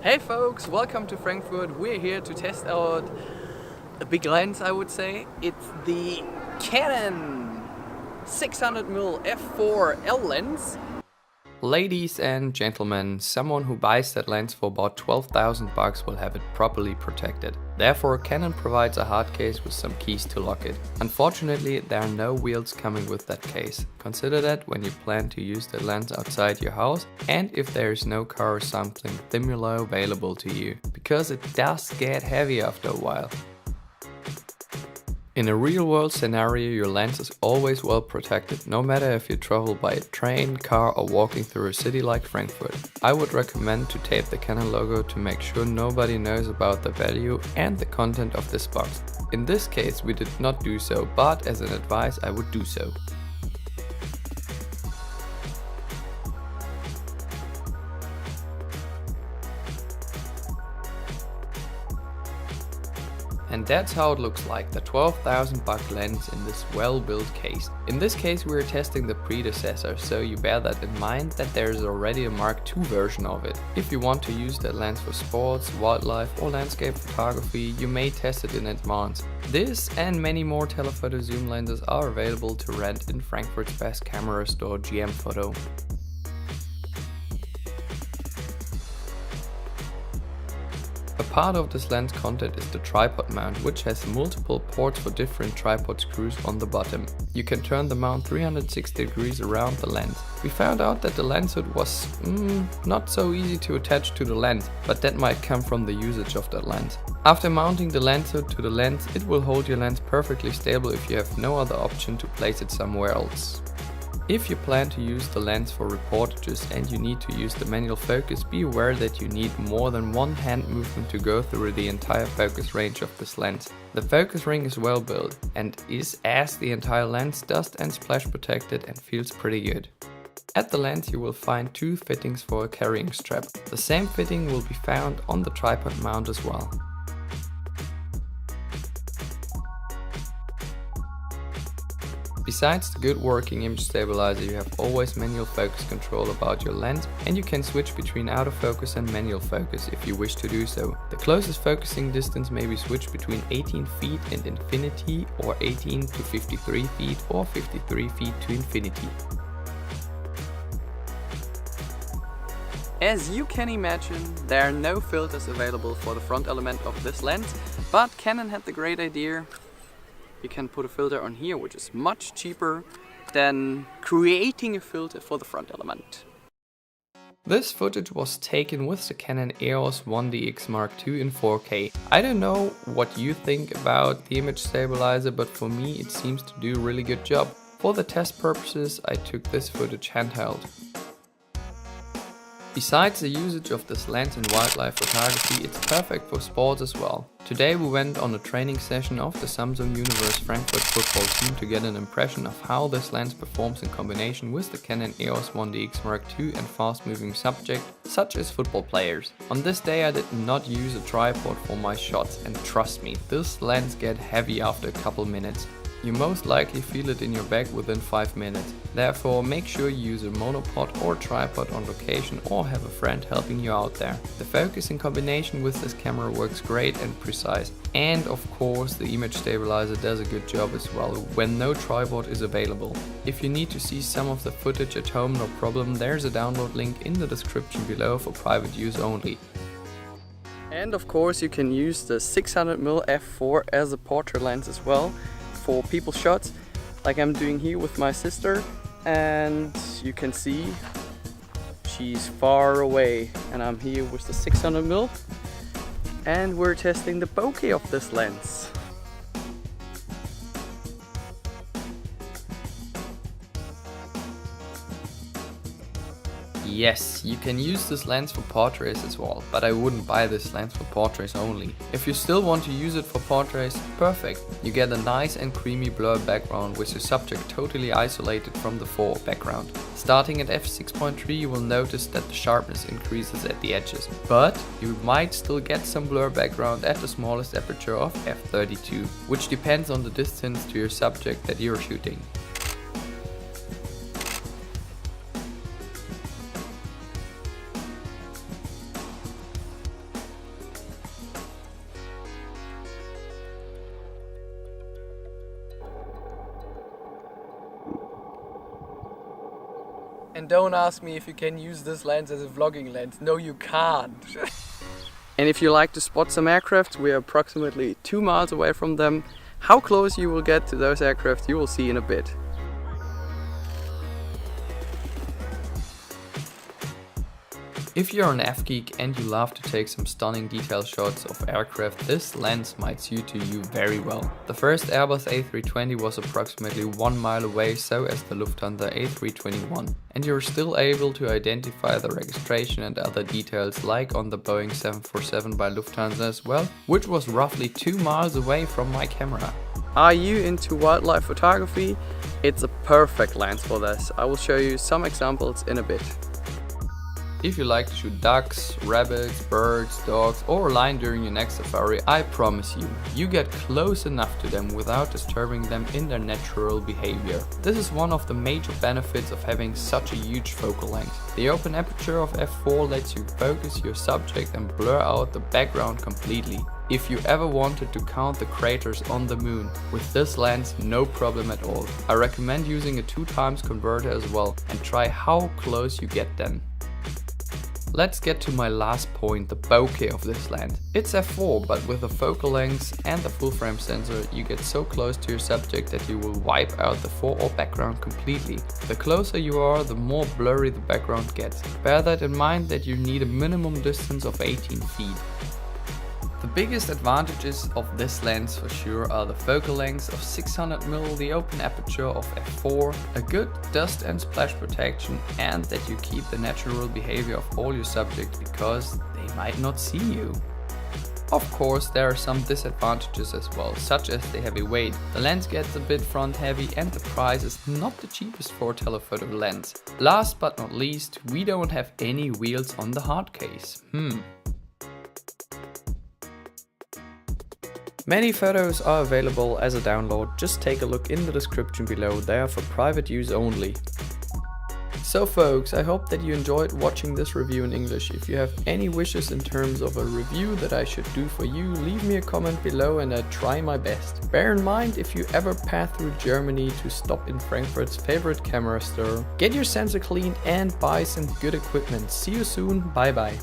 Hey folks, welcome to Frankfurt. We're here to test out a big lens, I would say. It's the Canon 600mm f4 L lens. Ladies and gentlemen, someone who buys that lens for about 12,000 bucks will have it properly protected. Therefore, Canon provides a hard case with some keys to lock it. Unfortunately, there are no wheels coming with that case. Consider that when you plan to use the lens outside your house and if there is no car or something similar available to you, because it does get heavy after a while. In a real-world scenario, your lens is always well protected, no matter if you travel by a train, car or walking through a city like Frankfurt. I would recommend to tape the Canon logo to make sure nobody knows about the value and the content of this box. In this case we did not do so, but as an advice I would do so. And that's how it looks like, the 12,000 buck lens in this well-built case. In this case we are testing the predecessor, so you bear that in mind that there is already a Mark II version of it. If you want to use that lens for sports, wildlife or landscape photography, you may test it in advance. This and many more telephoto zoom lenses are available to rent in Frankfurt's best camera store, GM Photo. A part of this lens content is the tripod mount, which has multiple ports for different tripod screws on the bottom. You can turn the mount 360 degrees around the lens. We found out that the lens hood was not so easy to attach to the lens, but that might come from the usage of that lens. After mounting the lens hood to the lens, it will hold your lens perfectly stable if you have no other option to place it somewhere else. If you plan to use the lens for reportages and you need to use the manual focus, be aware that you need more than one hand movement to go through the entire focus range of this lens. The focus ring is well built and is as the entire lens dust and splash protected and feels pretty good. At the lens you will find two fittings for a carrying strap. The same fitting will be found on the tripod mount as well. Besides the good working image stabilizer, you have always manual focus control about your lens, and you can switch between autofocus and manual focus if you wish to do so. The closest focusing distance may be switched between 18 feet and infinity, or 18 to 53 feet or 53 feet to infinity. As you can imagine, there are no filters available for the front element of this lens, but Canon had the great idea. You can put a filter on here, which is much cheaper than creating a filter for the front element. This footage was taken with the Canon EOS 1DX Mark II in 4K. I don't know what you think about the image stabilizer, but for me it seems to do a really good job. For the test purposes I took this footage handheld. Besides the usage of this lens in wildlife photography, it's perfect for sports as well. Today we went on a training session of the Samsung Universe Frankfurt football team to get an impression of how this lens performs in combination with the Canon EOS 1DX Mark II and fast-moving subjects such as football players. On this day I did not use a tripod for my shots, and trust me, this lens gets heavy after a couple minutes. You most likely feel it in your bag within 5 minutes. Therefore, make sure you use a monopod or tripod on location or have a friend helping you out there. The focus in combination with this camera works great and precise. And of course, the image stabilizer does a good job as well when no tripod is available. If you need to see some of the footage at home, no problem, there's a download link in the description below for private use only. And of course you can use the 600mm f4 as a portrait lens as well, for people shots, like I'm doing here with my sister, and you can see she's far away and I'm here with the 600mm and we're testing the bokeh of this lens. Yes, you can use this lens for portraits as well, but I wouldn't buy this lens for portraits only. If you still want to use it for portraits, perfect. You get a nice and creamy blur background with your subject totally isolated from the fore background. Starting at f6.3 you will notice that the sharpness increases at the edges, but you might still get some blur background at the smallest aperture of f32, which depends on the distance to your subject that you're shooting. And don't ask me if you can use this lens as a vlogging lens. No, you can't. And if you like to spot some aircraft, we are approximately 2 miles away from them. How close you will get to those aircraft you will see in a bit. If you're an F-geek and you love to take some stunning detail shots of aircraft, this lens might suit you very well. The first Airbus A320 was approximately 1 mile away, so as the Lufthansa A321. And you're still able to identify the registration and other details, like on the Boeing 747 by Lufthansa as well, which was roughly 2 miles away from my camera. Are you into wildlife photography? It's a perfect lens for this. I will show you some examples in a bit. If you like to shoot ducks, rabbits, birds, dogs or a lion during your next safari, I promise you get close enough to them without disturbing them in their natural behavior. This is one of the major benefits of having such a huge focal length. The open aperture of f4 lets you focus your subject and blur out the background completely. If you ever wanted to count the craters on the moon, with this lens no problem at all. I recommend using a 2x converter as well and try how close you get then. Let's get to my last point, the bokeh of this lens. It's f4, but with the focal length and the full frame sensor, you get so close to your subject that you will wipe out the fore or background completely. The closer you are, the more blurry the background gets. Bear that in mind that you need a minimum distance of 18 feet. The biggest advantages of this lens for sure are the focal length of 600mm, the open aperture of f4, a good dust and splash protection, and that you keep the natural behavior of all your subjects because they might not see you. Of course, there are some disadvantages as well, such as the heavy weight. The lens gets a bit front heavy and the price is not the cheapest for a telephoto lens. Last but not least, we don't have any wheels on the hard case. Many photos are available as a download, just take a look in the description below, they are for private use only. So folks, I hope that you enjoyed watching this review in English. If you have any wishes in terms of a review that I should do for you, leave me a comment below and I try my best. Bear in mind, if you ever pass through Germany, to stop in Frankfurt's favorite camera store, get your sensor cleaned and buy some good equipment. See you soon, bye bye.